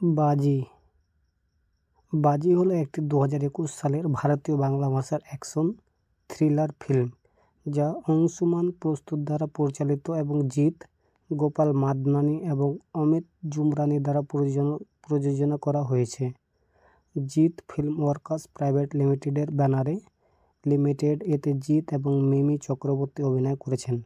बाजी बाजी हलो एक 2021 सालेर भारतीय बांगला भाषार एक्शन थ्रिलार फिल्म जा अंशुमान प्रस्तुत द्वारा परिचालित एवं जीत गोपाल मादनानी एवं अमित जुमरानी द्वारा प्रयोजना करा हयेछे। जीत फिल्म वर्कर्स प्राइवेट लिमिटेडर बैनारे लिमिटेड एते जीत एवं मिमी चक्रवर्ती अभिनय करेछेन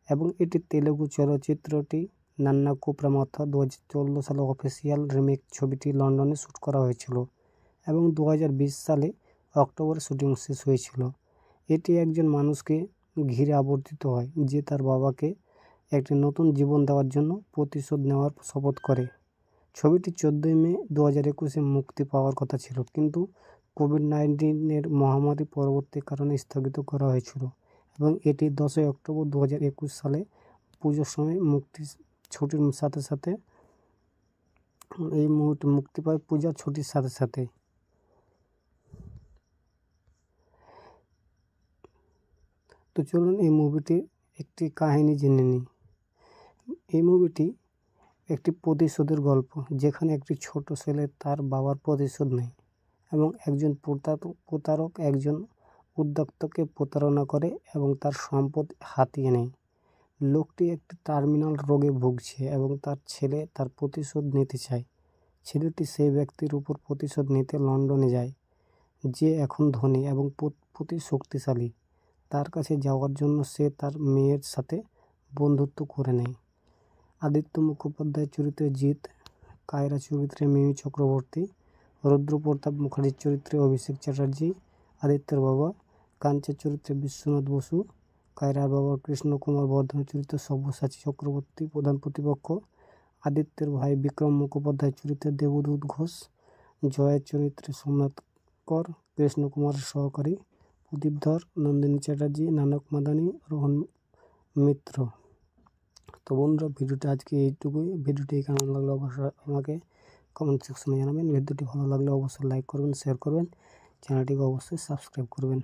एवं एटी तेलुगु चलचित्रटी नान्नाकू प्रेमाथा 2014 साले अफिशियल रिमेक छबिटी लंडने शुट करा हयेछिलो एवं 2020 साले अक्टोबर शुटिंग शेष हयेछिलो। एटी एकजन मानुषके घिरे आवर्तित हय जे तार बाबाके एकटी नतून जीवन देওয়ার জন্য प्रतिशोध नेওয়ার शपथ करे। छबिटी 14 मे 2021 मुक्ति पाওয়ার কথা ছিল কিন্তু कोविड-19 महामारी परवर्ती कारणे स्थगित करा हयेछिलो এবং এটি 10 अक्टोबर 2021 साले पुजोर समय मुक्ति छुटिर साथे साथे এই মুভিটি মুক্তি পায় পূজার ছুটির সাথে সাথে। তো চলুন এই মুভিটির একটি কাহিনী জেনে নিই। এই মুভিটি একটি প্রতিশোধের গল্প যেখানে একটি ছোট ছেলে তার বাবার প্রতিশোধ নেয় এবং একজন প্রতারক একজন উদ্যোক্তাকে প্রতারণা করে এবং তার সম্পদ হাতিয়ে নেয়। লোকটি একটি টার্মিনাল রোগে ভুগছে এবং তার ছেলে তার প্রতিশোধ নিতে চায়। ছেলেটি সেই ব্যক্তির উপর প্রতিশোধ নিতে লন্ডনে যায় যে এখন ধনী এবং প্রতি শক্তিশালী। তার কাছে যাওয়ার জন্য সে তার মেয়ের সাথে বন্ধুত্ব করে নেয়। আদিত্য মুখোপাধ্যায়ের চরিত্রে জিৎ, কায়রা চরিত্রে মিমি চক্রবর্তী, রুদ্রপ্রতাপ মুখার্জির চরিত্রে অভিষেক চ্যাটার্জি, আদিত্যের বাবা কাঞ্চের চরিত্রে বিশ্বনাথ বসু, কায়রার বাবা কৃষ্ণ কুমার বর্ধনের চরিত্রে সব্যসাচী চক্রবর্তী প্রধান প্রতিপক্ষ, আদিত্যের ভাই বিক্রম মুখোপাধ্যায়ের চরিত্রে দেবদূত ঘোষ, জয়ের চরিত্রে সোমনাথ কর, কৃষ্ণ কুমারের সহকারী প্রদীপ ধর, নন্দিনী চ্যাটার্জি, নানক মাদানি, রোহন মিত্র। তো বন্ধুরা ভিডিওটা আজকে এইটুকুই। ভিডিওটি কেমন লাগলো অবশ্যই আমাকে কমেন্ট সেকশনে জানাবেন। ভিডিওটি ভালো লাগলে অবশ্যই লাইক করবেন, শেয়ার করবেন, চ্যানেলটিকে অবশ্যই সাবস্ক্রাইব করবেন।